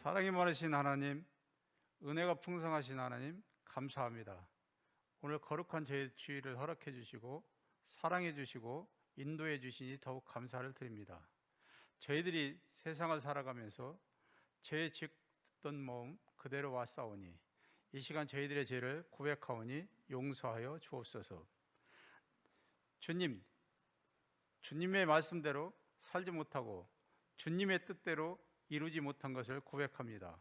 사랑이 많으신 하나님, 은혜가 풍성하신 하나님, 감사합니다. 오늘 거룩한 제 주일을 허락해 주시고 사랑해 주시고 인도해 주시니 더욱 감사를 드립니다. 저희들이 세상을 살아가면서 죄 짓던 마음 그대로 왔사오니 이 시간 저희들의 죄를 고백하오니 용서하여 주옵소서. 주님, 주님의 말씀대로 살지 못하고 주님의 뜻대로 이루지 못한 것을 고백합니다.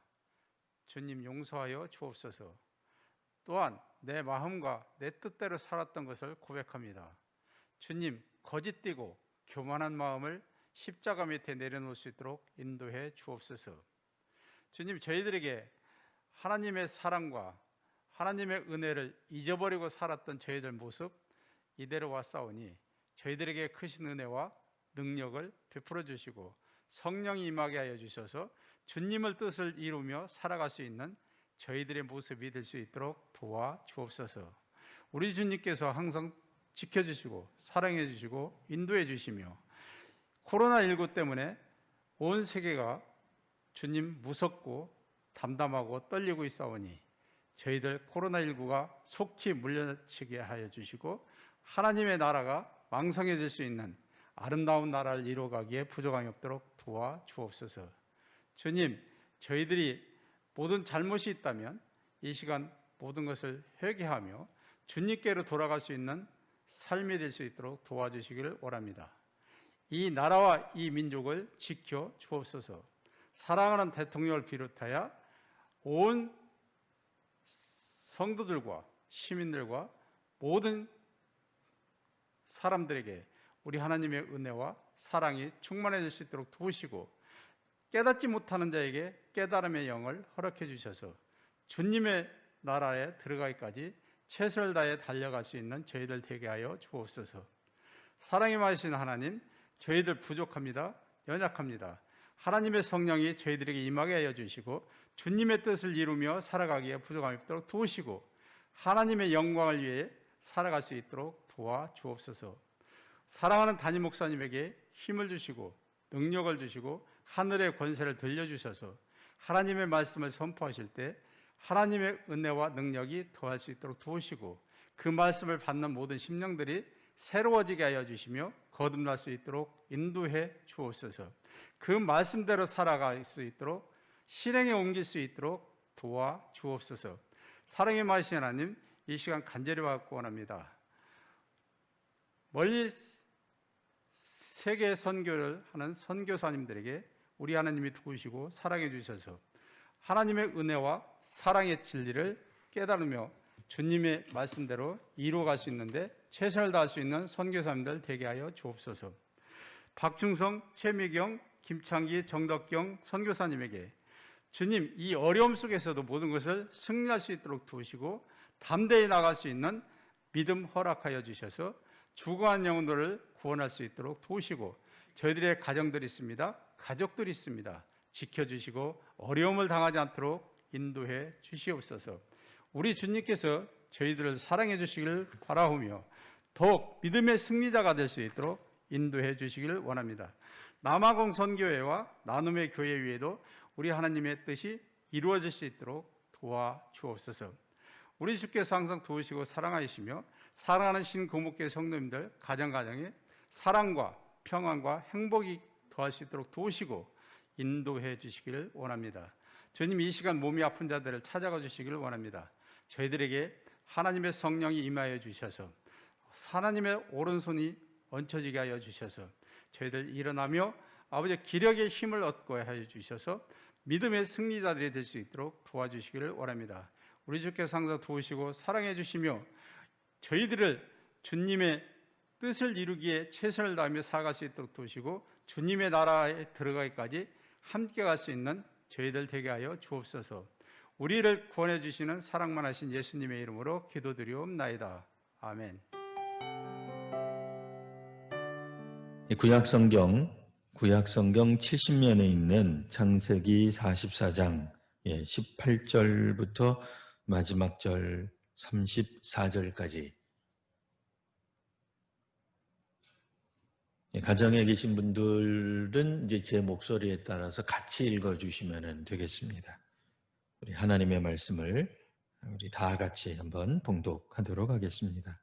주님 용서하여 주옵소서. 또한 내 마음과 내 뜻대로 살았던 것을 고백합니다. 주님 거짓되고 교만한 마음을 십자가 밑에 내려놓을 수 있도록 인도해 주옵소서. 주님 저희들에게 하나님의 사랑과 하나님의 은혜를 잊어버리고 살았던 저희들 모습 이대로 왔사오니 저희들에게 크신 은혜와 능력을 베풀어 주시고 성령이 임하게 하여 주셔서 주님의 뜻을 이루며 살아갈 수 있는 저희들의 모습이 될 수 있도록 도와 주옵소서. 우리 주님께서 항상 지켜주시고 사랑해 주시고 인도해 주시며 코로나19 때문에 온 세계가 주님 무섭고 담담하고 떨리고 있사오니 저희들 코로나19가 속히 물려치게 하여 주시고 하나님의 나라가 왕성해질 수 있는 아름다운 나라를 이루어가기에 부족함이 없도록 도와 주옵소서. 주님, 저희들이 모든 잘못이 있다면 이 시간 모든 것을 회개하며 주님께로 돌아갈 수 있는 삶이 될 수 있도록 도와주시기를 원합니다. 이 나라와 이 민족을 지켜 주옵소서. 사랑하는 대통령을 비롯하여 온 성도들과 시민들과 모든 사람들에게 우리 하나님의 은혜와 사랑이 충만해질 수 있도록 도우시고 깨닫지 못하는 자에게 깨달음의 영을 허락해 주셔서 주님의 나라에 들어가기까지 최선을 다해 달려갈 수 있는 저희들 되게 하여 주옵소서. 사랑이 많으신 하나님, 저희들 부족합니다. 연약합니다. 하나님의 성령이 저희들에게 임하게 하여 주시고 주님의 뜻을 이루며 살아가기에 부족함이 없도록 도우시고 하나님의 영광을 위해 살아갈 수 있도록 도와 주옵소서. 사랑하는 담임 목사님에게 힘을 주시고 능력을 주시고 하늘의 권세를 들려주셔서 하나님의 말씀을 선포하실 때 하나님의 은혜와 능력이 더할 수 있도록 도우시고 그 말씀을 받는 모든 심령들이 새로워지게 하여 주시며 거듭날 수 있도록 인도해 주옵소서. 그 말씀대로 살아갈 수 있도록 실행에 옮길 수 있도록 도와 주옵소서. 사랑의 마신 하나님, 이 시간 간절히 받고 원합니다. 멀리 세계 선교를 하는 선교사님들에게 우리 하나님이 도우시고 사랑해 주셔서 하나님의 은혜와 사랑의 진리를 깨달으며 주님의 말씀대로 이루어갈 수 있는데 최선을 다할 수 있는 선교사님들 되게 하여 주옵소서. 박충성, 최미경, 김창기, 정덕경 선교사님에게 주님 이 어려움 속에서도 모든 것을 승리할 수 있도록 도우시고 담대히 나갈 수 있는 믿음 허락하여 주셔서 죽어간 영혼들을 구원할 수 있도록 도우시고 저희들의 가정들이 있습니다. 가족들이 있습니다. 지켜주시고 어려움을 당하지 않도록 인도해 주시옵소서. 우리 주님께서 저희들을 사랑해 주시기를 바라오며 더욱 믿음의 승리자가 될 수 있도록 인도해 주시기를 원합니다. 남아공 선교회와 나눔의 교회 위에도 우리 하나님의 뜻이 이루어질 수 있도록 도와 주옵소서. 우리 주께서 항상 도우시고 사랑하시며 사랑하는 신고목계 성도님들 가정가정에 사랑과 평안과 행복이 더할 수 있도록 도우시고 인도해 주시기를 원합니다. 주님 이 시간 몸이 아픈 자들을 찾아가 주시기를 원합니다. 저희들에게 하나님의 성령이 임하여 주셔서 하나님의 오른손이 얹혀지게 하여 주셔서 저희들 일어나며 아버지의 기력의 힘을 얻고 하여 주셔서 믿음의 승리자들이 될 수 있도록 도와주시기를 원합니다. 우리 주께서 항상 도우시고 사랑해 주시며 저희들을 주님의 뜻을 이루기에 최선을 다하며 살아갈 수 있도록 도우시고 주님의 나라에 들어가기까지 함께 갈 수 있는 저희들 되게 하여 주옵소서. 우리를 구원해 주시는 사랑만 하신 예수님의 이름으로 기도드리옵나이다. 아멘. 구약성경 70면에 있는 창세기 44장 18절부터 마지막 절 34절까지 가정에 계신 분들은 이제 제 목소리에 따라서 같이 읽어주시면 되겠습니다. 우리 하나님의 말씀을 우리 다 같이 한번 봉독하도록 하겠습니다.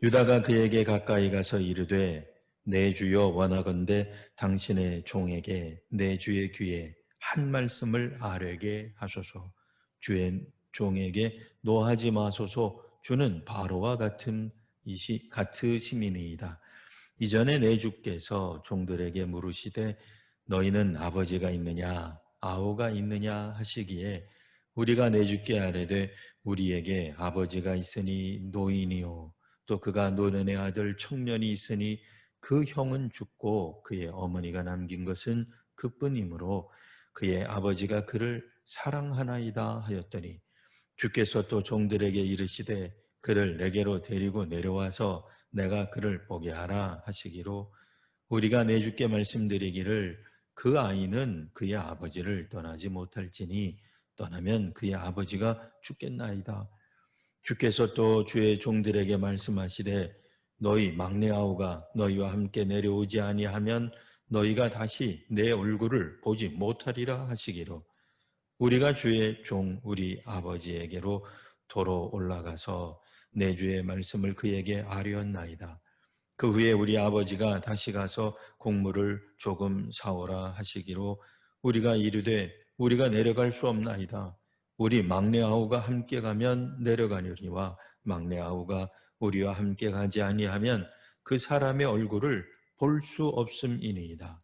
유다가 그에게 가까이 가서 이르되 내 주여 원하건대 당신의 종에게 내 주의 귀에 한 말씀을 아뢰게 하소서. 주의 종에게 노하지 마소서. 주는 바로와 같으심이니이다. 이전에 내 주께서 종들에게 물으시되 너희는 아버지가 있느냐 아우가 있느냐 하시기에 우리가 내 주께 아뢰되 우리에게 아버지가 있으니 노인이요 또 그가 노년의 아들 청년이 있으니 그 형은 죽고 그의 어머니가 남긴 것은 그뿐이므로 그의 아버지가 그를 사랑하나이다 하였더니 주께서 또 종들에게 이르시되 그를 내게로 데리고 내려와서 내가 그를 보게 하라 하시기로 우리가 내 주께 말씀드리기를 그 아이는 그의 아버지를 떠나지 못할지니 떠나면 그의 아버지가 죽겠나이다. 주께서 또 주의 종들에게 말씀하시되 너희 막내 아우가 너희와 함께 내려오지 아니하면 너희가 다시 내 얼굴을 보지 못하리라 하시기로 우리가 주의 종 우리 아버지에게로 도로 올라가서 내 주의 말씀을 그에게 아뢰었나이다. 그 후에 우리 아버지가 다시 가서 곡물을 조금 사오라 하시기로 우리가 이르되 우리가 내려갈 수 없나이다. 우리 막내 아우가 함께 가면 내려가려니와 막내 아우가 우리와 함께 가지 아니하면 그 사람의 얼굴을 볼 수 없음이니이다.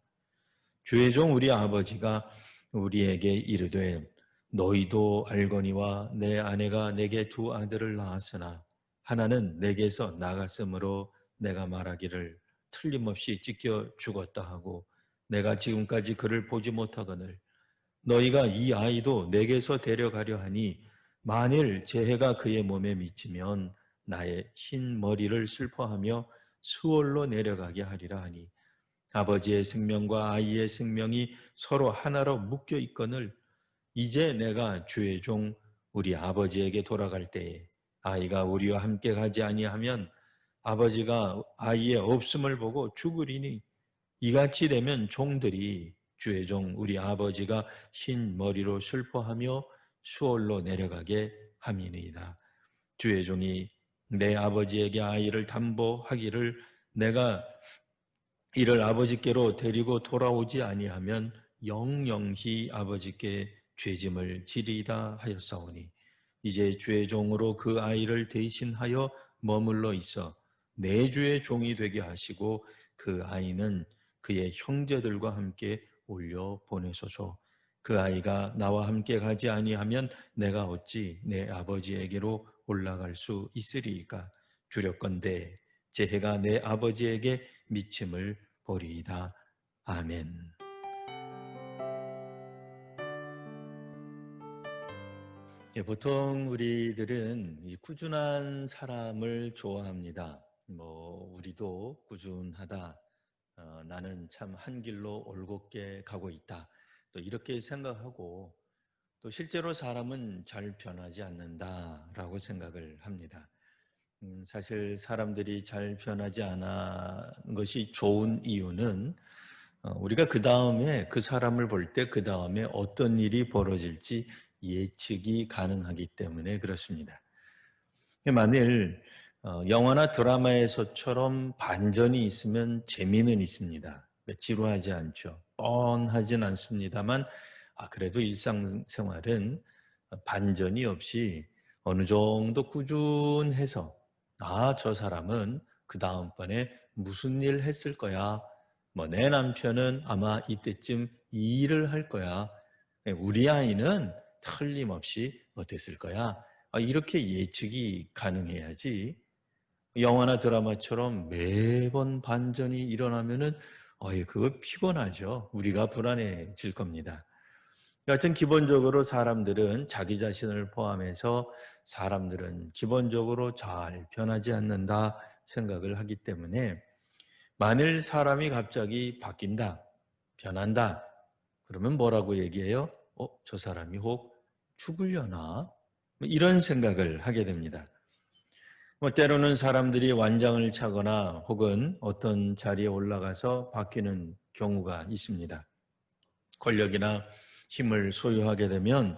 주의 종 우리 아버지가 우리에게 이르되 너희도 알거니와 내 아내가 내게 두 아들을 낳았으나 하나는 내게서 나갔으므로 내가 말하기를 틀림없이 찢겨 죽었다 하고 내가 지금까지 그를 보지 못하거늘 너희가 이 아이도 내게서 데려가려 하니 만일 재해가 그의 몸에 미치면 나의 흰 머리를 슬퍼하며 수월로 내려가게 하리라 하니 아버지의 생명과 아이의 생명이 서로 하나로 묶여 있거늘 이제 내가 주의 종 우리 아버지에게 돌아갈 때에 아이가 우리와 함께 가지 아니하면 아버지가 아이의 없음을 보고 죽으리니 이같이 되면 종들이 주의 종 우리 아버지가 흰 머리로 슬퍼하며 수월로 내려가게 함이니이다. 주의 종이 내 아버지에게 아이를 담보하기를 내가 이를 아버지께로 데리고 돌아오지 아니하면 영영히 아버지께 죄짐을 지리이다 하였사오니 이제 주의 종으로 그 아이를 대신하여 머물러 있어 내 주의 종이 되게 하시고 그 아이는 그의 형제들과 함께 올려 보내소서. 그 아이가 나와 함께 가지 아니하면 내가 어찌 내 아버지에게로 올라갈 수 있으리이까. 주렵건대 재해가 내 아버지에게 미침을 보리이다. 아멘. 보통 우리들은 이 꾸준한 사람을 좋아합니다. 우리도 꾸준하다. 나는 참 한 길로 올곧게 가고 있다. 또 이렇게 생각하고 또 실제로 사람은 잘 변하지 않는다라고 생각을 합니다. 사실 사람들이 잘 변하지 않은 것이 좋은 이유는 우리가 그 다음에 그 사람을 볼 때 그 다음에 어떤 일이 벌어질지 예측이 가능하기 때문에 그렇습니다. 만일 영화나 드라마에서처럼 반전이 있으면 재미는 있습니다. 그러니까 지루하지 않죠. 뻔하진 않습니다만 그래도 일상생활은 반전이 없이 어느 정도 꾸준해서 저 사람은 그 다음번에 무슨 일 했을 거야. 내 남편은 아마 이때쯤 이 일을 할 거야. 우리 아이는 틀림없이 어땠을 거야. 이렇게 예측이 가능해야지 영화나 드라마처럼 매번 반전이 일어나면은 그거 피곤하죠. 우리가 불안해질 겁니다. 여하튼 기본적으로 사람들은 자기 자신을 포함해서 사람들은 기본적으로 잘 변하지 않는다 생각을 하기 때문에 만일 사람이 갑자기 바뀐다, 변한다, 그러면 뭐라고 얘기해요? 저 사람이 혹 죽으려나? 이런 생각을 하게 됩니다. 뭐 때로는 사람들이 완장을 차거나 혹은 어떤 자리에 올라가서 바뀌는 경우가 있습니다. 권력이나 힘을 소유하게 되면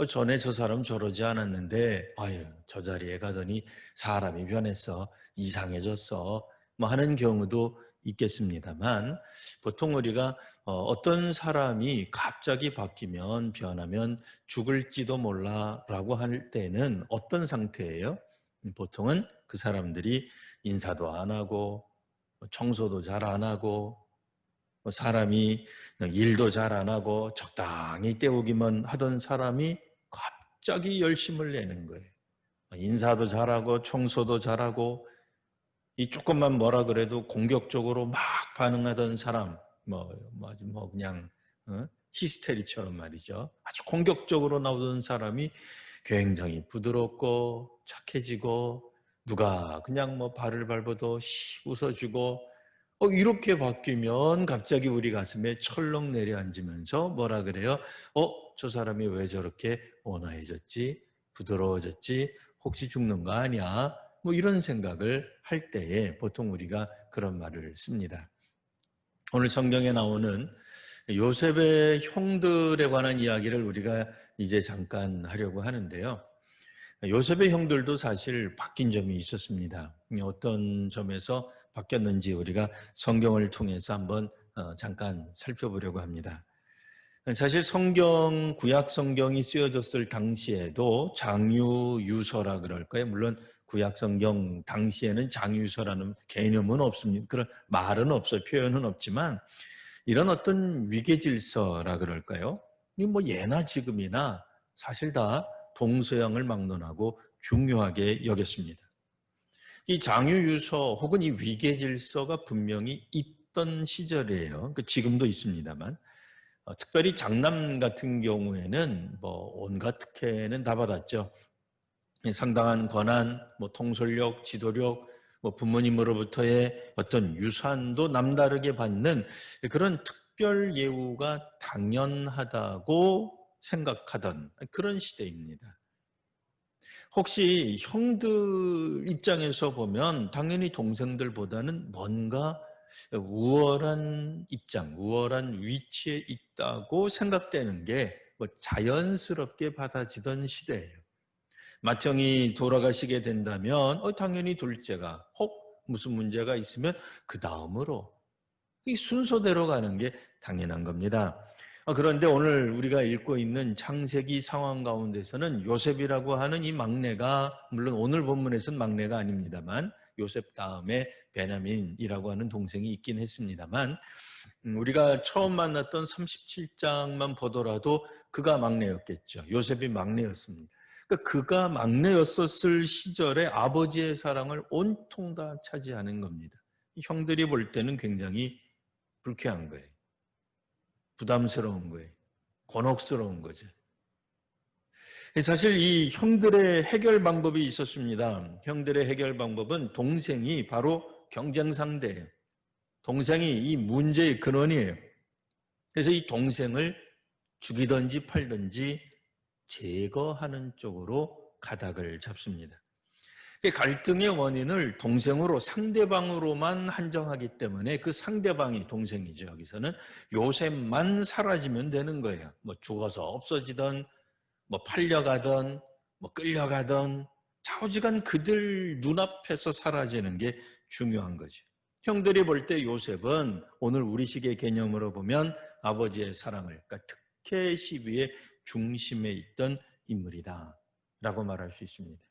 전에 저 사람 저러지 않았는데 아유 저 자리에 가더니 사람이 변했어 이상해졌어 뭐 하는 경우도 있겠습니다만 보통 우리가 어떤 사람이 갑자기 바뀌면 변하면 죽을지도 몰라라고 할 때는 어떤 상태예요? 보통은 그 사람들이 인사도 안 하고 청소도 잘 안 하고 사람이 일도 잘 안 하고 적당히 때우기만 하던 사람이 갑자기 열심을 내는 거예요. 인사도 잘하고 청소도 잘하고 이 조금만 뭐라 그래도 공격적으로 막 반응하던 사람 뭐 그냥 히스테리처럼 말이죠. 아주 공격적으로 나오던 사람이 굉장히 부드럽고 착해지고 누가 그냥 뭐 발을 밟아도 웃어주고 이렇게 바뀌면 갑자기 우리 가슴에 철렁 내려앉으면서 뭐라 그래요? 저 사람이 왜 저렇게 온화해졌지? 부드러워졌지? 혹시 죽는 거 아니야? 뭐 이런 생각을 할 때에 보통 우리가 그런 말을 씁니다. 오늘 성경에 나오는 요셉의 형들에 관한 이야기를 우리가 이제 잠깐 하려고 하는데요. 요셉의 형들도 사실 바뀐 점이 있었습니다. 어떤 점에서 바뀌었는지 우리가 성경을 통해서 한번 잠깐 살펴보려고 합니다. 사실 구약 성경이 쓰여졌을 당시에도 장유유서라 그럴까요? 물론 구약 성경 당시에는 장유유서라는 개념은 없습니다. 그런 말은 없어요. 표현은 없지만 이런 어떤 위계질서라 그럴까요? 이 뭐 예나 지금이나 사실 다 동서양을 막론하고 중요하게 여겼습니다. 이 장유유서 혹은 이 위계질서가 분명히 있던 시절이에요. 지금도 있습니다만 특별히 장남 같은 경우에는 뭐 온갖 특혜는 다 받았죠. 상당한 권한, 뭐 통솔력, 지도력, 뭐 부모님으로부터의 어떤 유산도 남다르게 받는 그런 특별 예우가 당연하다고 생각하던 그런 시대입니다. 혹시 형들 입장에서 보면 당연히 동생들보다는 뭔가 우월한 입장, 우월한 위치에 있다고 생각되는 게 뭐 자연스럽게 받아지던 시대예요. 맏형이 돌아가시게 된다면 당연히 둘째가 혹 무슨 문제가 있으면 그 다음으로 이 순서대로 가는 게 당연한 겁니다. 그런데 오늘 우리가 읽고 있는 창세기 상황 가운데서는 요셉이라고 하는 이 막내가 물론 오늘 본문에서는 막내가 아닙니다만 요셉 다음에 베냐민이라고 하는 동생이 있긴 했습니다만 우리가 처음 만났던 37장만 보더라도 그가 막내였겠죠. 요셉이 막내였습니다. 그러니까 그가 막내였었을 시절에 아버지의 사랑을 온통 다 차지하는 겁니다. 형들이 볼 때는 굉장히 불쾌한 거예요. 부담스러운 거예요. 곤혹스러운 거죠. 사실 이 형들의 해결 방법이 있었습니다. 형들의 해결 방법은 동생이 바로 경쟁 상대예요. 동생이 이 문제의 근원이에요. 그래서 이 동생을 죽이든지 팔든지 제거하는 쪽으로 가닥을 잡습니다. 갈등의 원인을 동생으로 상대방으로만 한정하기 때문에 그 상대방이 동생이죠. 여기서는 요셉만 사라지면 되는 거예요. 뭐 죽어서 없어지던 뭐 팔려가던 뭐 끌려가던 좌우지간 그들 눈앞에서 사라지는 게 중요한 거죠. 형들이 볼 때 요셉은 오늘 우리식의 개념으로 보면 아버지의 사랑을 그러니까 특혜 시비의 중심에 있던 인물이다 라고 말할 수 있습니다.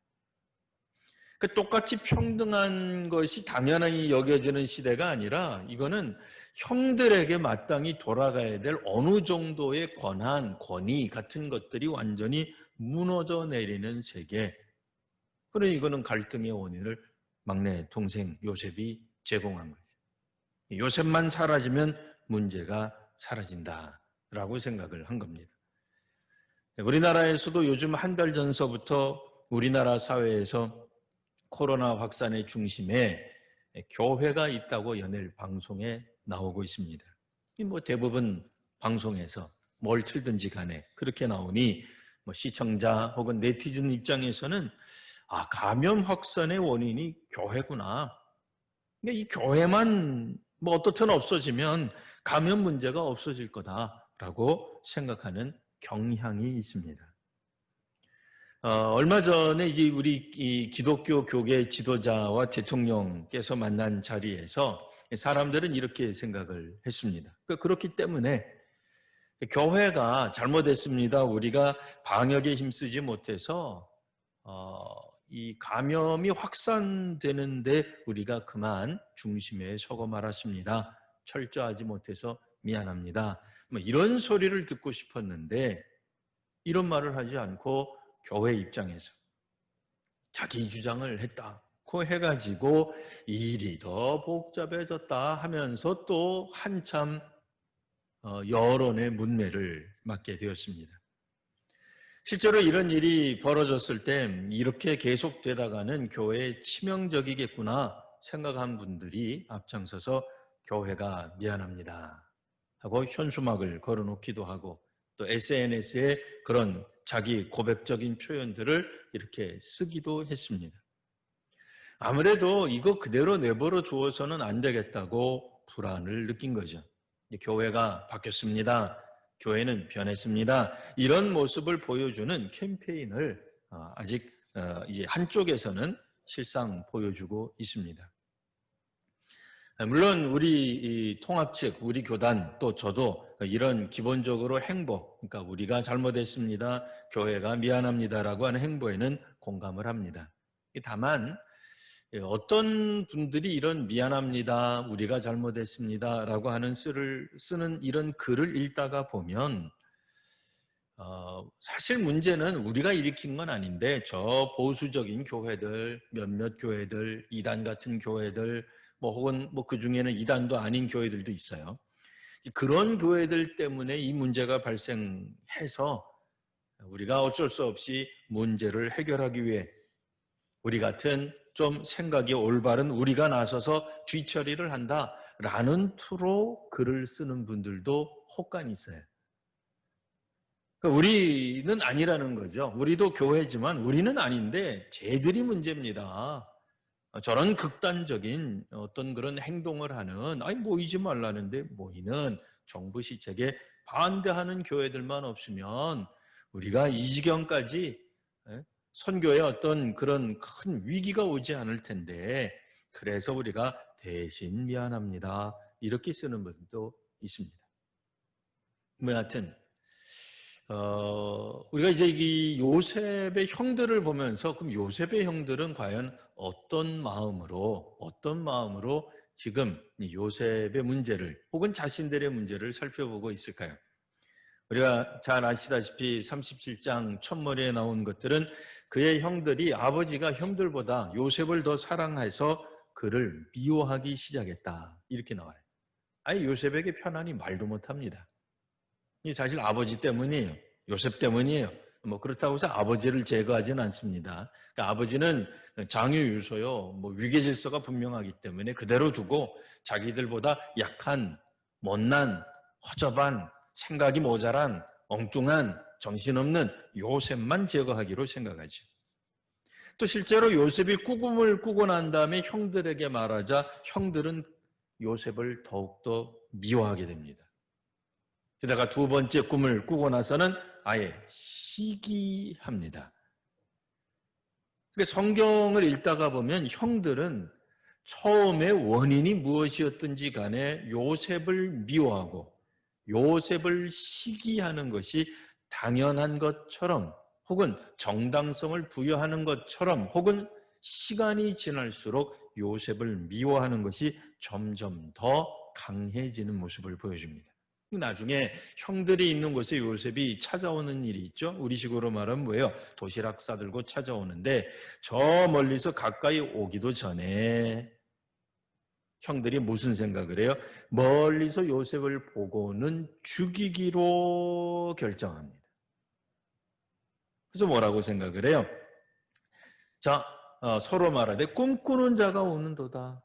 똑같이 평등한 것이 당연히 여겨지는 시대가 아니라 이거는 형들에게 마땅히 돌아가야 될 어느 정도의 권한, 권위 같은 것들이 완전히 무너져 내리는 세계. 그러니 이거는 갈등의 원인을 막내 동생 요셉이 제공한 거죠. 요셉만 사라지면 문제가 사라진다라고 생각을 한 겁니다. 우리나라에서도 요즘 한 달 전서부터 우리나라 사회에서 코로나 확산의 중심에 교회가 있다고 연일 방송에 나오고 있습니다. 뭐 대부분 방송에서 뭘 틀든지 간에 그렇게 나오니 뭐 시청자 혹은 네티즌 입장에서는 감염 확산의 원인이 교회구나. 그러니까 이 교회만 뭐 어떻든 없어지면 감염 문제가 없어질 거다라고 생각하는 경향이 있습니다. 얼마 전에 이제 우리 이 기독교 교계 지도자와 대통령께서 만난 자리에서 사람들은 이렇게 생각을 했습니다. 그렇기 때문에 교회가 잘못했습니다. 우리가 방역에 힘쓰지 못해서 이 감염이 확산되는데 우리가 그만 중심에 서고 말았습니다. 철저하지 못해서 미안합니다. 뭐 이런 소리를 듣고 싶었는데 이런 말을 하지 않고 교회 입장에서 자기 주장을 했다고 해가지고 일이 더 복잡해졌다 하면서 또 한참 여론의 문매를 맞게 되었습니다. 실제로 이런 일이 벌어졌을 때 이렇게 계속되다가는 교회에 치명적이겠구나 생각한 분들이 앞장서서 교회가 미안합니다 하고 현수막을 걸어놓기도 하고 또 SNS에 그런 자기 고백적인 표현들을 이렇게 쓰기도 했습니다. 아무래도 이거 그대로 내버려 두어서는 안 되겠다고 불안을 느낀 거죠. 교회가 바뀌었습니다. 교회는 변했습니다. 이런 모습을 보여주는 캠페인을 아직 이제 한쪽에서는 실상 보여주고 있습니다. 물론 우리 통합 측, 우리 교단 또 저도 이런 기본적으로 행보, 그러니까 우리가 잘못했습니다, 교회가 미안합니다라고 하는 행보에는 공감을 합니다. 다만 어떤 분들이 이런 미안합니다, 우리가 잘못했습니다라고 하는 쓰는 이런 글을 읽다가 보면 사실 문제는 우리가 일으킨 건 아닌데 저 보수적인 교회들, 몇몇 교회들, 이단 같은 교회들, 뭐 혹은 뭐 그 중에는 이단도 아닌 교회들도 있어요. 그런 교회들 때문에 이 문제가 발생해서 우리가 어쩔 수 없이 문제를 해결하기 위해 우리 같은 좀 생각이 올바른 우리가 나서서 뒤처리를 한다라는 투로 글을 쓰는 분들도 혹간 있어요. 우리는 아니라는 거죠. 우리도 교회지만 우리는 아닌데 쟤들이 문제입니다. 저런 극단적인 어떤 그런 행동을 하는, 모이지 말라는데 모이는 정부 시책에 반대하는 교회들만 없으면 우리가 이 지경까지 선교에 어떤 그런 큰 위기가 오지 않을 텐데, 그래서 우리가 대신 미안합니다 이렇게 쓰는 분도 있습니다. 뭐 여하튼 우리가 이제 이 요셉의 형들을 보면서 그럼 요셉의 형들은 과연 어떤 마음으로 지금 이 요셉의 문제를 혹은 자신들의 문제를 살펴보고 있을까요? 우리가 잘 아시다시피 37장 첫머리에 나온 것들은 그의 형들이 아버지가 형들보다 요셉을 더 사랑해서 그를 미워하기 시작했다 이렇게 나와요. 요셉에게 편안히 말도 못합니다. 이 사실 아버지 때문이에요. 요셉 때문이에요. 뭐 그렇다고 해서 아버지를 제거하지는 않습니다. 그러니까 아버지는 장유유소요. 뭐 위계질서가 분명하기 때문에 그대로 두고 자기들보다 약한, 못난, 허접한, 생각이 모자란, 엉뚱한, 정신없는 요셉만 제거하기로 생각하죠. 또 실제로 요셉이 꿈을 꾸고 난 다음에 형들에게 말하자 형들은 요셉을 더욱더 미워하게 됩니다. 게다가 두 번째 꿈을 꾸고 나서는 아예 시기합니다. 그러니까 성경을 읽다가 보면 형들은 처음에 원인이 무엇이었든지 간에 요셉을 미워하고 요셉을 시기하는 것이 당연한 것처럼 혹은 정당성을 부여하는 것처럼 혹은 시간이 지날수록 요셉을 미워하는 것이 점점 더 강해지는 모습을 보여줍니다. 나중에 형들이 있는 곳에 요셉이 찾아오는 일이 있죠. 우리식으로 말하면 뭐예요? 도시락 싸들고 찾아오는데 저 멀리서 가까이 오기도 전에 형들이 무슨 생각을 해요? 멀리서 요셉을 보고는 죽이기로 결정합니다. 그래서 뭐라고 생각을 해요? 자, 서로 말하되 꿈꾸는 자가 오는도다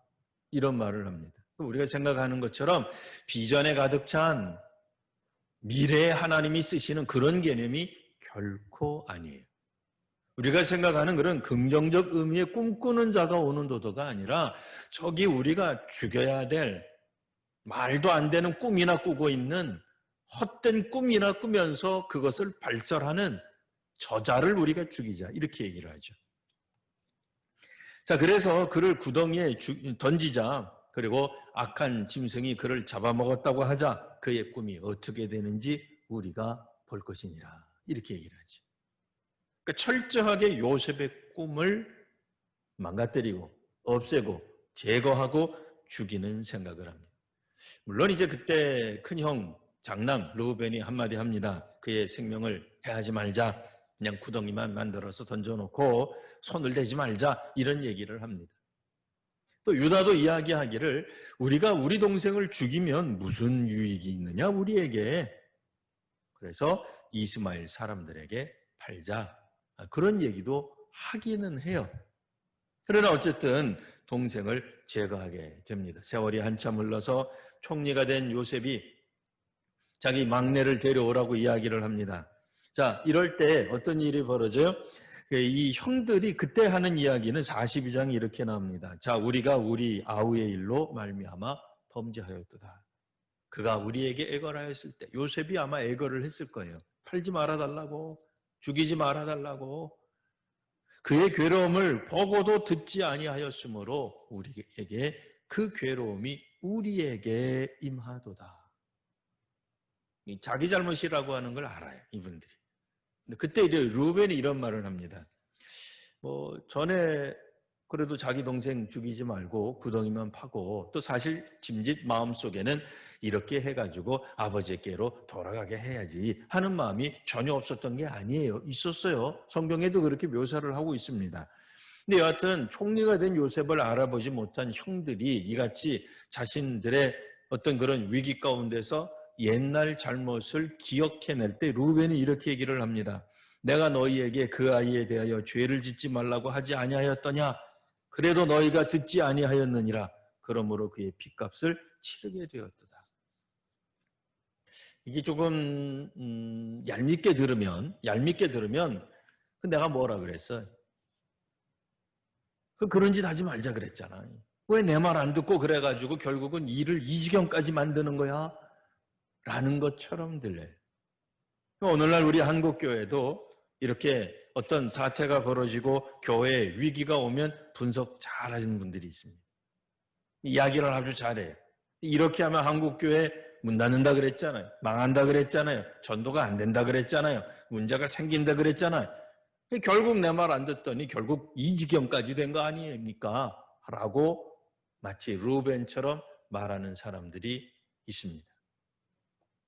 이런 말을 합니다. 우리가 생각하는 것처럼 비전에 가득 찬 미래에 하나님이 쓰시는 그런 개념이 결코 아니에요. 우리가 생각하는 그런 긍정적 의미의 꿈꾸는 자가 오는 도도가 아니라 저기 우리가 죽여야 될 말도 안 되는 꿈이나 꾸고 있는 헛된 꿈이나 꾸면서 그것을 발설하는 저자를 우리가 죽이자, 이렇게 얘기를 하죠. 자, 그래서 그를 구덩이에 던지자. 그리고 악한 짐승이 그를 잡아먹었다고 하자. 그의 꿈이 어떻게 되는지 우리가 볼 것이니라, 이렇게 얘기를 하죠. 그러니까 철저하게 요셉의 꿈을 망가뜨리고 없애고 제거하고 죽이는 생각을 합니다. 물론 이제 그때 큰형 장남 르우벤이 한마디 합니다. 그의 생명을 해하지 말자. 그냥 구덩이만 만들어서 던져놓고 손을 대지 말자, 이런 얘기를 합니다. 또 유다도 이야기하기를 우리가 우리 동생을 죽이면 무슨 유익이 있느냐 우리에게. 그래서 이스마엘 사람들에게 팔자, 그런 얘기도 하기는 해요. 그러나 어쨌든 동생을 제거하게 됩니다. 세월이 한참 흘러서 총리가 된 요셉이 자기 막내를 데려오라고 이야기를 합니다. 자, 이럴 때 어떤 일이 벌어져요? 이 형들이 그때 하는 이야기는 42장이 이렇게 나옵니다. 자, 우리가 우리 아우의 일로 말미암아 범죄하였도다. 그가 우리에게 애걸하였을 때, 요셉이 아마 애걸을 했을 거예요. 팔지 말아달라고, 죽이지 말아달라고. 그의 괴로움을 보고도 듣지 아니하였으므로 우리에게 그 괴로움이 우리에게 임하도다. 자기 잘못이라고 하는 걸 알아요, 이분들이. 근데 그때 이제 루벤이 이런 말을 합니다. 전에 그래도 자기 동생 죽이지 말고 구덩이만 파고, 또 사실 짐짓 마음속에는 이렇게 해가지고 아버지께로 돌아가게 해야지 하는 마음이 전혀 없었던 게 아니에요. 있었어요. 성경에도 그렇게 묘사를 하고 있습니다. 근데 여하튼 총리가 된 요셉을 알아보지 못한 형들이 이같이 자신들의 어떤 그런 위기 가운데서 옛날 잘못을 기억해낼 때 루벤이 이렇게 얘기를 합니다. 내가 너희에게 그 아이에 대하여 죄를 짓지 말라고 하지 아니하였더냐? 그래도 너희가 듣지 아니하였느니라. 그러므로 그의 핏값을 치르게 되었도다. 이게 조금 얄밉게 들으면 내가 뭐라 그랬어? 그런 짓 하지 말자 그랬잖아. 왜 내 말 안 듣고 그래가지고 결국은 일을 이 지경까지 만드는 거야? 라는 것처럼 들려요. 오늘날 우리 한국교회도 이렇게 어떤 사태가 벌어지고 교회에 위기가 오면 분석 잘 하시는 분들이 있습니다. 이야기를 아주 잘해요. 이렇게 하면 한국교회 문 닫는다 그랬잖아요. 망한다 그랬잖아요. 전도가 안 된다 그랬잖아요. 문제가 생긴다 그랬잖아요. 결국 내 말 안 듣더니 결국 이 지경까지 된 거 아닙니까? 라고 마치 루벤처럼 말하는 사람들이 있습니다.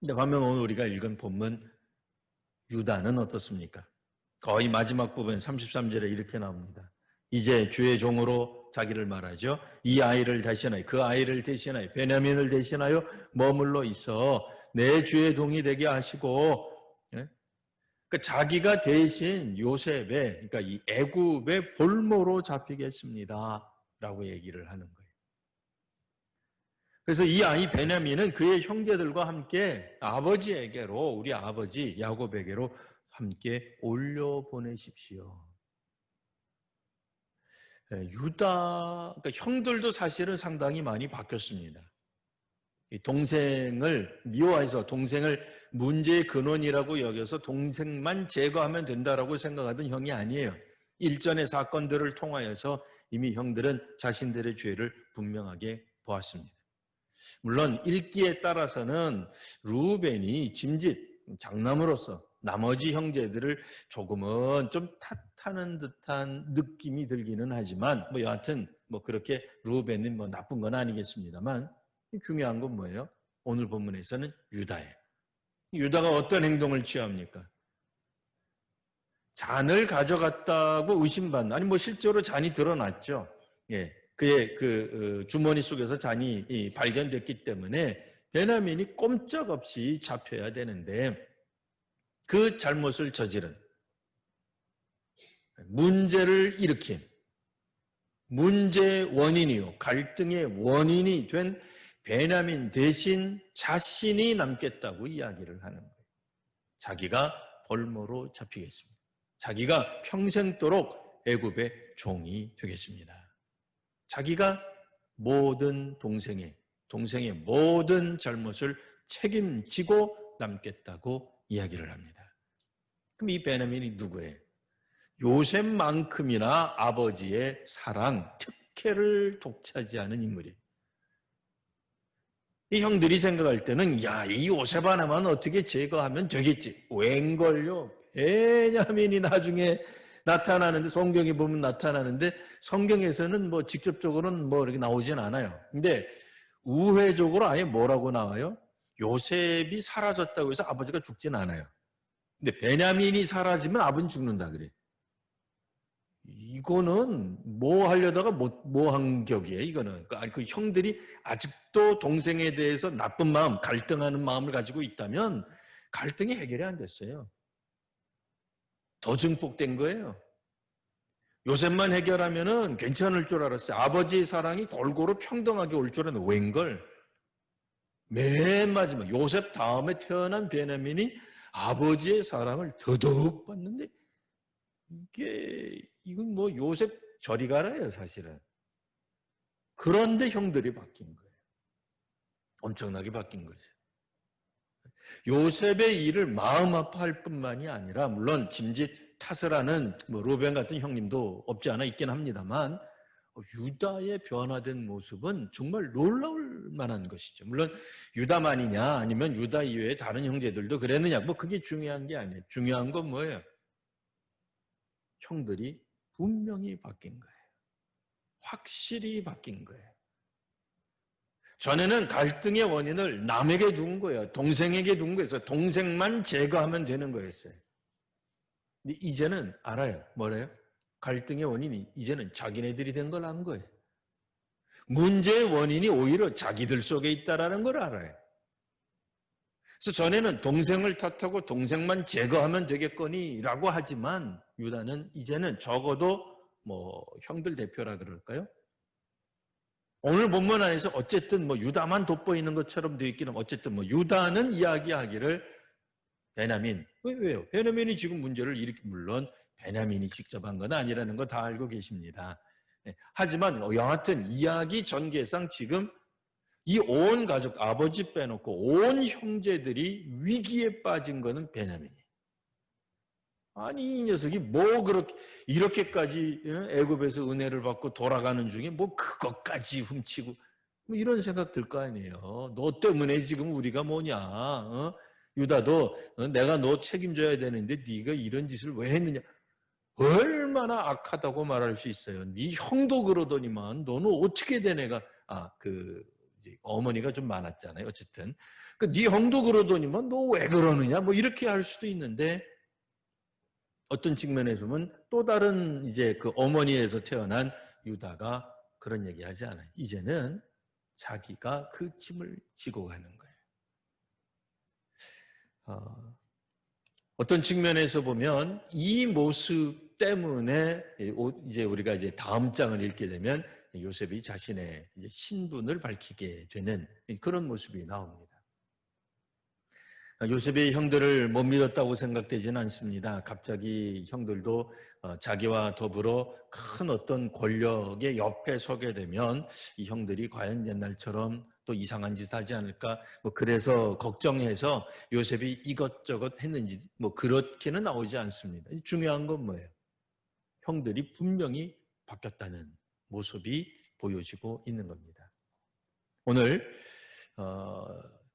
근데 반면 오늘 우리가 읽은 본문 유다는 어떻습니까? 거의 마지막 부분 33절에 이렇게 나옵니다. 이제 주의 종으로 자기를 말하죠. 이 아이를 대신하여, 그 아이를 대신하여, 베냐민을 대신하여 머물러 있어 내 주의 종이 되게 하시고, 그러니까 자기가 대신 요셉의, 그러니까 이 애굽의 볼모로 잡히겠습니다 라고 얘기를 하는 거예요. 그래서 이 아이 베냐민은 그의 형제들과 함께 아버지에게로, 우리 아버지 야곱에게로 함께 올려보내십시오. 유다, 그러니까 형들도 사실은 상당히 많이 바뀌었습니다. 동생을 미워해서, 동생을 문제의 근원이라고 여겨서 동생만 제거하면 된다라고 생각하던 형이 아니에요. 일전의 사건들을 통하여서 이미 형들은 자신들의 죄를 분명하게 보았습니다. 물론 읽기에 따라서는 루벤이 짐짓 장남으로서 나머지 형제들을 조금은 좀 탓하는 듯한 느낌이 들기는 하지만 여하튼 그렇게 루벤은 나쁜 건 아니겠습니다만, 중요한 건 뭐예요? 오늘 본문에서는 유다예요. 유다가 어떤 행동을 취합니까? 잔을 가져갔다고 의심받는, 아니 실제로 잔이 드러났죠. 예. 그의 주머니 속에서 잔이 발견됐기 때문에 베냐민이 꼼짝없이 잡혀야 되는데, 그 잘못을 저지른, 문제를 일으킨, 문제의 원인이요, 갈등의 원인이 된 베냐민 대신 자신이 남겠다고 이야기를 하는 거예요. 자기가 볼모로 잡히겠습니다. 자기가 평생도록 애굽의 종이 되겠습니다. 자기가 모든 동생의 모든 잘못을 책임지고 남겠다고 이야기를 합니다. 그럼 이 베냐민이 누구예요? 요셉만큼이나 아버지의 사랑, 특혜를 독차지하는 인물이에요. 이 형들이 생각할 때는 야, 이 요셉 하나만 어떻게 제거하면 되겠지. 웬걸요? 베냐민이 나중에 나타나는데, 성경에 보면 나타나는데, 성경에서는 뭐 직접적으로는 뭐 이렇게 나오진 않아요. 근데 우회적으로 아예 뭐라고 나와요? 요셉이 사라졌다고 해서 아버지가 죽진 않아요. 근데 베냐민이 사라지면 아버지는 죽는다 그래. 이거는 뭐 하려다가 뭐 한 격이에요, 이거는. 그 형들이 아직도 동생에 대해서 나쁜 마음, 갈등하는 마음을 가지고 있다면 갈등이 해결이 안 됐어요. 더 증폭된 거예요. 요셉만 해결하면은 괜찮을 줄 알았어요. 아버지의 사랑이 골고루 평등하게 올 줄은 웬걸. 맨 마지막 요셉 다음에 태어난 베냐민이 아버지의 사랑을 더더욱 받는데, 이건 뭐 요셉 저리 가라예요, 사실은. 그런데 형들이 바뀐 거예요. 엄청나게 바뀐 거죠. 요셉의 일을 마음 아파할 뿐만이 아니라, 물론 짐짓 탓을 하는 뭐 로벤 같은 형님도 없지 않아 있긴 합니다만, 유다의 변화된 모습은 정말 놀라울 만한 것이죠. 물론 유다만이냐 아니면 유다 이외의 다른 형제들도 그랬느냐, 뭐 그게 중요한 게 아니에요. 중요한 건 뭐예요? 형들이 분명히 바뀐 거예요. 확실히 바뀐 거예요. 전에는 갈등의 원인을 남에게 둔 거예요. 동생에게 둔 거였어요. 동생만 제거하면 되는 거였어요. 근데 이제는 알아요. 뭐래요? 갈등의 원인이 이제는 자기네들이 된 걸 안 거예요. 문제의 원인이 오히려 자기들 속에 있다는 걸 알아요. 그래서 전에는 동생을 탓하고 동생만 제거하면 되겠거니라고 하지만, 유다는 이제는 적어도 뭐 형들 대표라 그럴까요? 오늘 본문 안에서 어쨌든 뭐 유다만 돋보이는 것처럼 되어 있기는, 어쨌든 뭐 유다는 이야기하기를 베냐민, 왜요? 베냐민이 지금 문제를 물론 베냐민이 직접 한 건 아니라는 거 다 알고 계십니다. 하지만 여하튼 이야기 전개상 지금 이 온 가족, 아버지 빼놓고 온 형제들이 위기에 빠진 거는 베냐민이에요. 아니, 이 녀석이 뭐 그렇게 이렇게까지 애굽에서 은혜를 받고 돌아가는 중에 뭐 그것까지 훔치고, 뭐 이런 생각 들 거 아니에요. 너 때문에 지금 우리가 뭐냐? 유다도 내가 너 책임져야 되는데 네가 이런 짓을 왜 했느냐? 얼마나 악하다고 말할 수 있어요. 네 형도 그러더니만 너는 어떻게 된 애가, 이제 어머니가 좀 많았잖아요. 어쨌든 네 형도 그러더니만 너 왜 그러느냐? 뭐 이렇게 할 수도 있는데, 어떤 측면에서 보면 또 다른 이제 그 어머니에서 태어난 유다가 그런 얘기하지 않아요. 이제는 자기가 그 짐을 지고 가는 거예요. 어떤 측면에서 보면 이 모습 때문에 이제 우리가 이제 다음 장을 읽게 되면 요셉이 자신의 이제 신분을 밝히게 되는 그런 모습이 나옵니다. 요셉이 형들을 못 믿었다고 생각되지는 않습니다. 갑자기 형들도 자기와 더불어 큰 어떤 권력의 옆에 서게 되면 이 형들이 과연 옛날처럼 또 이상한 짓 하지 않을까, 뭐 그래서 걱정해서 요셉이 이것저것 했는지 뭐 그렇게는 나오지 않습니다. 중요한 건 뭐예요? 형들이 분명히 바뀌었다는 모습이 보여지고 있는 겁니다. 오늘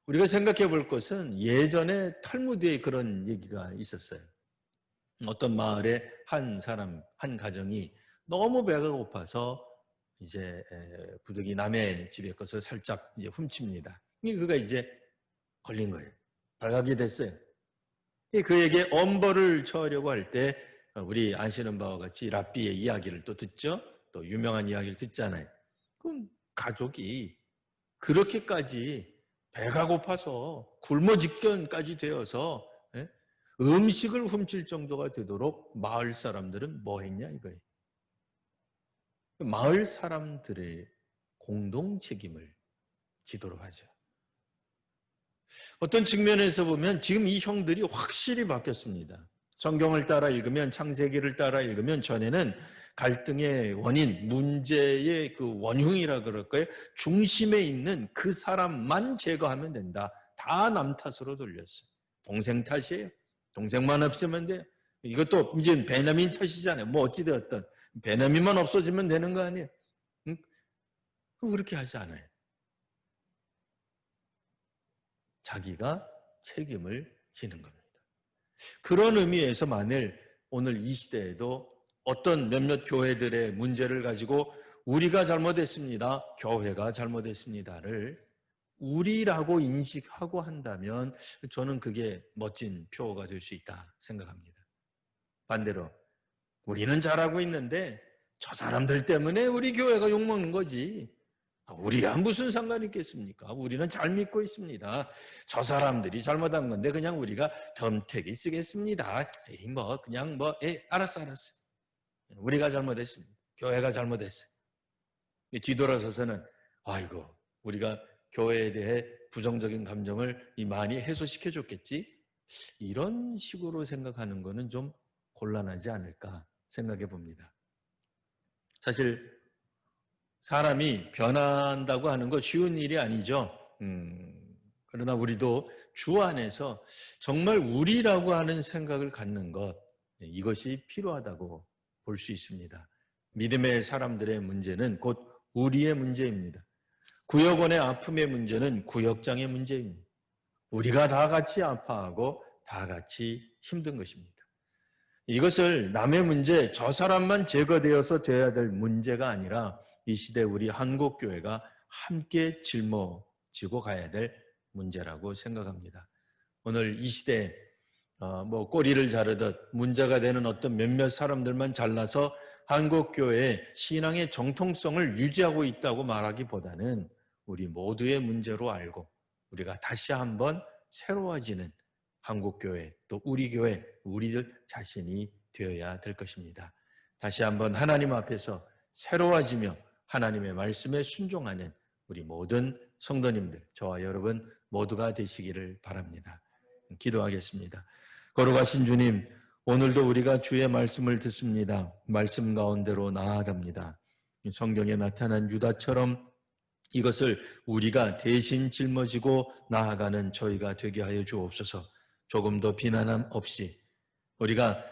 우리가 생각해 볼 것은, 예전에 탈무드에 그런 얘기가 있었어요. 어떤 마을에 한 사람, 한 가정이 너무 배가 고파서 이제 부득이 남의 집의 것을 살짝 이제 훔칩니다. 그가 이제 걸린 거예요. 발각이 됐어요. 그에게 엄벌을 처하려고 할 때 우리 아시는 바와 같이 랍비의 이야기를 또 듣죠. 또 유명한 이야기를 듣잖아요. 그럼 가족이 그렇게까지 배가 고파서 굶어 직전까지 되어서 음식을 훔칠 정도가 되도록 마을 사람들은 뭐 했냐 이거예요. 마을 사람들의 공동 책임을 지도록 하죠. 어떤 측면에서 보면 지금 이 형들이 확실히 바뀌었습니다. 성경을 따라 읽으면, 창세기를 따라 읽으면 전에는 갈등의 원인, 문제의 그 원흉이라 그럴까요? 중심에 있는 그 사람만 제거하면 된다. 다 남 탓으로 돌렸어요. 동생 탓이에요. 동생만 없으면 돼요. 이것도 이제 베냐민 탓이잖아요. 뭐 어찌되었든 베냐민만 없어지면 되는 거 아니에요? 응? 그렇게 하지 않아요. 자기가 책임을 지는 겁니다. 그런 의미에서 만일 오늘 이 시대에도 어떤 몇몇 교회들의 문제를 가지고 우리가 잘못했습니다, 교회가 잘못했습니다를 우리라고 인식하고 한다면 저는 그게 멋진 표어가 될 수 있다 생각합니다. 반대로 우리는 잘하고 있는데 저 사람들 때문에 우리 교회가 욕먹는 거지, 우리야 무슨 상관이 있겠습니까? 우리는 잘 믿고 있습니다. 저 사람들이 잘못한 건데 그냥 우리가 덤태기 쓰겠습니다. 에이 뭐 그냥 뭐 알았어. 우리가 잘못했습니다. 교회가 잘못했어요. 뒤돌아서서는 아이고 우리가 교회에 대해 부정적인 감정을 많이 해소시켜 줬겠지? 이런 식으로 생각하는 거는 좀 곤란하지 않을까 생각해 봅니다. 사실 사람이 변한다고 하는 거 쉬운 일이 아니죠. 그러나 우리도 주 안에서 정말 우리라고 하는 생각을 갖는 것, 이것이 필요하다고 볼 수 있습니다. 믿음의 사람들의 문제는 곧 우리의 문제입니다. 구역원의 아픔의 문제는 구역장의 문제입니다. 우리가 다 같이 아파하고 다 같이 힘든 것입니다. 이것을 남의 문제, 저 사람만 제거되어서 돼야 될 문제가 아니라 이 시대 우리 한국교회가 함께 짊어지고 가야 될 문제라고 생각합니다. 오늘 이 시대에 뭐 꼬리를 자르듯 문제가 되는 어떤 몇몇 사람들만 잘라서 한국교회의 신앙의 정통성을 유지하고 있다고 말하기보다는 우리 모두의 문제로 알고 우리가 다시 한번 새로워지는 한국교회, 또 우리 교회, 우리들 자신이 되어야 될 것입니다. 다시 한번 하나님 앞에서 새로워지며 하나님의 말씀에 순종하는 우리 모든 성도님들, 저와 여러분 모두가 되시기를 바랍니다. 기도하겠습니다. 거룩하신 주님, 오늘도 우리가 주의 말씀을 듣습니다. 말씀 가운데로 나아갑니다. 성경에 나타난 유다처럼 이것을 우리가 대신 짊어지고 나아가는 저희가 되게 하여 주옵소서. 조금 더 비난함 없이 우리가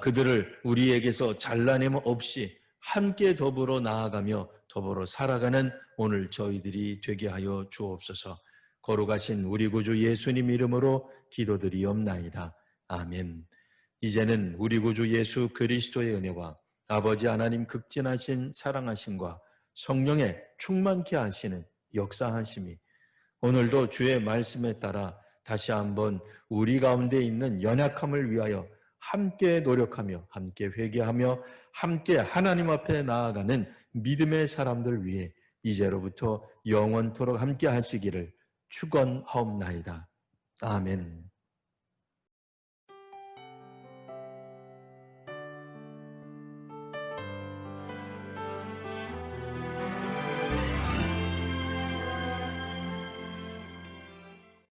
그들을 우리에게서 잘라냄 없이 함께 더불어 나아가며 더불어 살아가는 오늘 저희들이 되게 하여 주옵소서. 거룩하신 우리 구주 예수님 이름으로 기도드리옵나이다. 아멘. 이제는 우리 구주 예수 그리스도의 은혜와 아버지 하나님 극진하신 사랑하심과 성령의 충만케 하시는 역사하심이 오늘도 주의 말씀에 따라 다시 한번 우리 가운데 있는 연약함을 위하여 함께 노력하며 함께 회개하며 함께 하나님 앞에 나아가는 믿음의 사람들 위해 이제로부터 영원토록 함께 하시기를 축원하옵나이다. 아멘.